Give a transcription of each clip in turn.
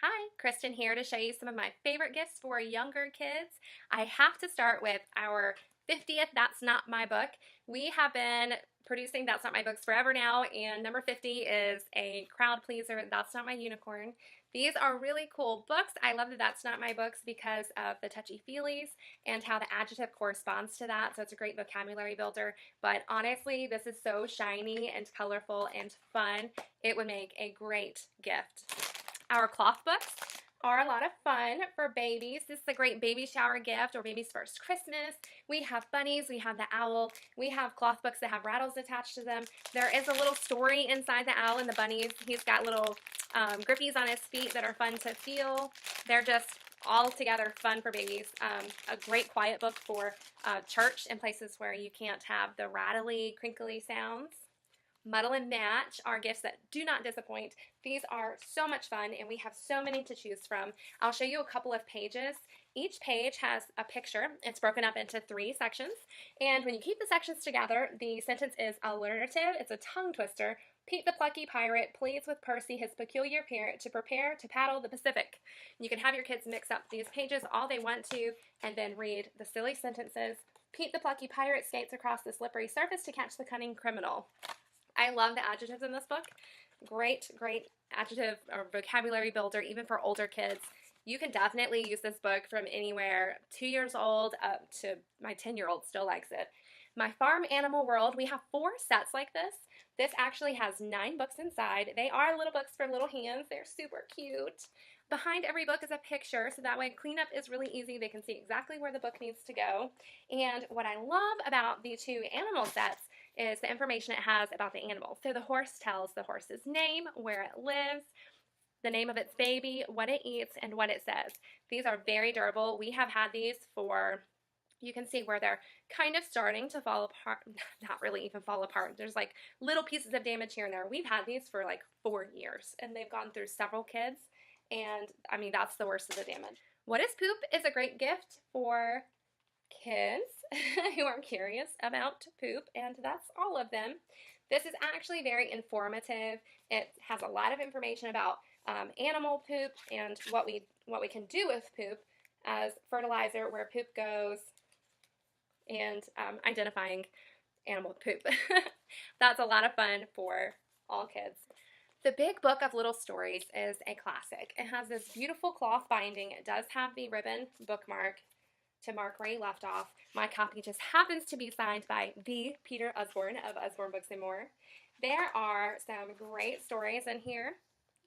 Hi, Kristen here to show you some of my favorite gifts for younger kids. I have to start with our 50th That's Not My Book. We have been producing That's Not My Books forever now, and number 50 is a crowd pleaser, That's Not My Unicorn. These are really cool books. I love the That's Not My Books because of the touchy-feelies and how the adjective corresponds to that, so it's a great vocabulary builder. But honestly, this is so shiny and colorful and fun. It would make a great gift. Our cloth books are a lot of fun for babies. This is a great baby shower gift or baby's first Christmas. We have bunnies, we have the owl, we have cloth books that have rattles attached to them. There is a little story inside the owl and the bunnies. He's got little grippies on his feet that are fun to feel. They're just all together fun for babies. A great quiet book for church and places where you can't have the rattly, crinkly sounds. Muddle and Match are gifts that do not disappoint. These are so much fun and we have so many to choose from. I'll show you a couple of pages. Each page has a picture. It's broken up into 3 sections, and when you keep the sections together, the sentence is alliterative. It's a tongue twister. Pete the Plucky pirate pleads with Percy, his peculiar parent, to prepare to paddle the Pacific. You can have your kids mix up these pages all they want to and then read the silly sentences. Pete the Plucky pirate skates across the slippery surface to catch the cunning criminal. I love the adjectives in this book. Great adjective or vocabulary builder, even for older kids. You can definitely use this book from anywhere 2 years old up to my 10-year-old still likes it. My Farm Animal World, we have 4 sets like this. This actually has 9 books inside. They are little books for little hands. They're super cute. Behind every book is a picture, so that way cleanup is really easy. They can see exactly where the book needs to go. And what I love about the 2 animal sets is the information it has about the animal. So the horse tells the horse's name, where it lives, the name of its baby, what it eats, and what it says. These are very durable. We have had these for, you can see where they're kind of starting to fall apart, not really even fall apart. There's like little pieces of damage here and there. We've had these for like 4 years, and they've gone through several kids, and I mean, that's the worst of the damage. What is Poop is a great gift for kids who are curious about poop, and that's all of them. This is actually very informative. It has a lot of information about animal poop and what we can do with poop as fertilizer, where poop goes, and identifying animal poop. That's a lot of fun for all kids. The Big Book of Little Stories is a classic. It has this beautiful cloth binding. It does have the ribbon bookmark to mark where you left off. My copy just happens to be signed by the Peter Usborne of Usborne Books and More. There are some great stories in here.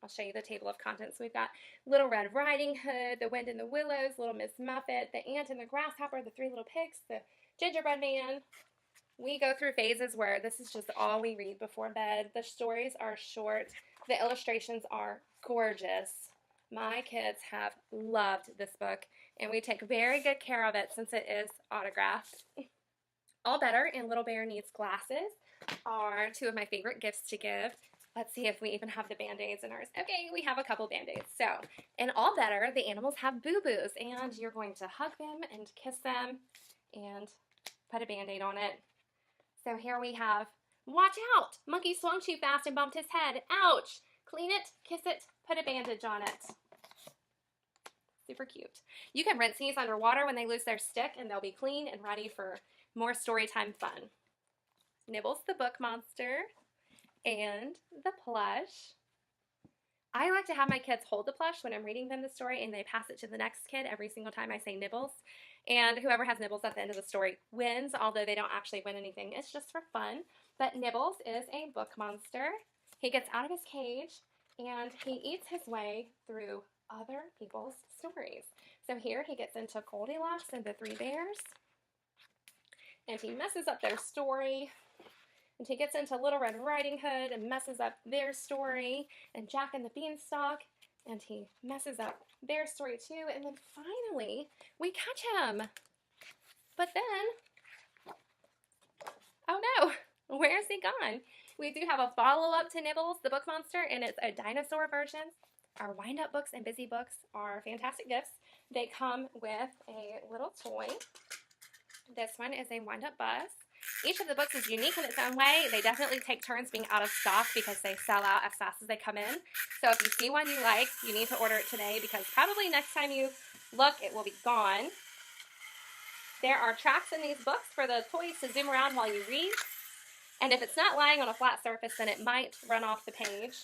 I'll show you the table of contents. We've got Little Red Riding Hood, The Wind in the Willows, Little Miss Muffet, The Ant and the Grasshopper, The 3 Little Pigs, The Gingerbread Man. We go through phases where this is just all we read before bed. The stories are short. The illustrations are gorgeous. My kids have loved this book, and we take very good care of it since it is autographed. All Better and Little Bear Needs Glasses are 2 of my favorite gifts to give. Let's see if we even have the Band-Aids in ours. Okay, we have a couple Band-Aids. So, in All Better, the animals have boo-boos, and you're going to hug them and kiss them and put a Band-Aid on it. So here we have, watch out! Monkey swung too fast and bumped his head. Ouch! Clean it, kiss it, put a bandage on it. Super cute. You can rinse these underwater when they lose their stick, and they'll be clean and ready for more storytime fun. Nibbles the Book Monster and the plush. I like to have my kids hold the plush when I'm reading them the story, and they pass it to the next kid every single time I say Nibbles. And whoever has Nibbles at the end of the story wins, although they don't actually win anything. It's just for fun. But Nibbles is a book monster. He gets out of his cage, and he eats his way through other people's stories. So here he gets into Goldilocks and the 3 Bears, and he messes up their story. And he gets into Little Red Riding Hood and messes up their story, and Jack and the Beanstalk, and he messes up their story too. And then finally, we catch him. But then, oh no, where's he gone? We do have a follow-up to Nibbles, the Book Monster, and it's a dinosaur version. Our wind-up books and busy books are fantastic gifts. They come with a little toy. This one is a wind-up bus. Each of the books is unique in its own way. They definitely take turns being out of stock because they sell out as fast as they come in. So if you see one you like, you need to order it today because probably next time you look, it will be gone. There are tracks in these books for the toys to zoom around while you read. And if it's not lying on a flat surface, then it might run off the page.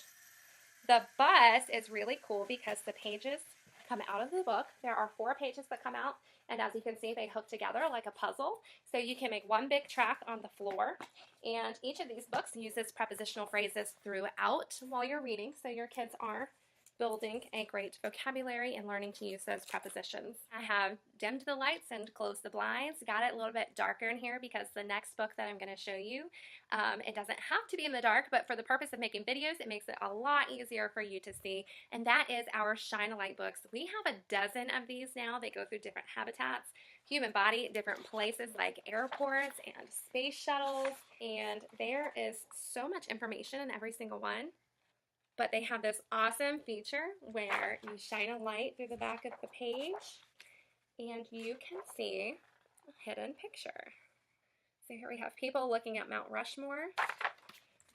The bus is really cool because the pages come out of the book. There are 4 pages that come out, and as you can see, they hook together like a puzzle. So you can make one big track on the floor, and each of these books uses prepositional phrases throughout while you're reading, so your kids are building a great vocabulary and learning to use those prepositions. I have dimmed the lights and closed the blinds, got it a little bit darker in here because the next book that I'm going to show you, it doesn't have to be in the dark, but for the purpose of making videos, it makes it a lot easier for you to see, and that is our Shine a Light books. We have a dozen of these now. They go through different habitats, human body, different places like airports and space shuttles, and there is so much information in every single one. But they have this awesome feature where you shine a light through the back of the page and you can see a hidden picture. So here we have people looking at Mount Rushmore.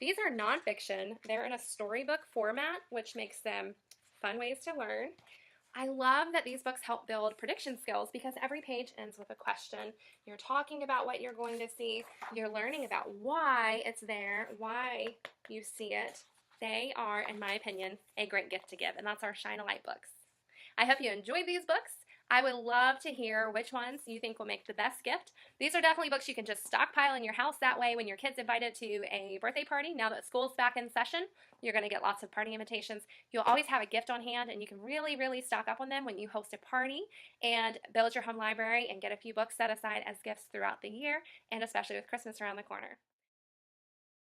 These are nonfiction. They're in a storybook format, which makes them fun ways to learn. I love that these books help build prediction skills because every page ends with a question. You're talking about what you're going to see. You're learning about why it's there, why you see it. They are, in my opinion, a great gift to give, and that's our Shine a Light books. I hope you enjoyed these books. I would love to hear which ones you think will make the best gift. These are definitely books you can just stockpile in your house. That way, when your kid's invited to a birthday party, now that school's back in session, you're going to get lots of party invitations. You'll always have a gift on hand, and you can really, really stock up on them when you host a party and build your home library and get a few books set aside as gifts throughout the year, and especially with Christmas around the corner.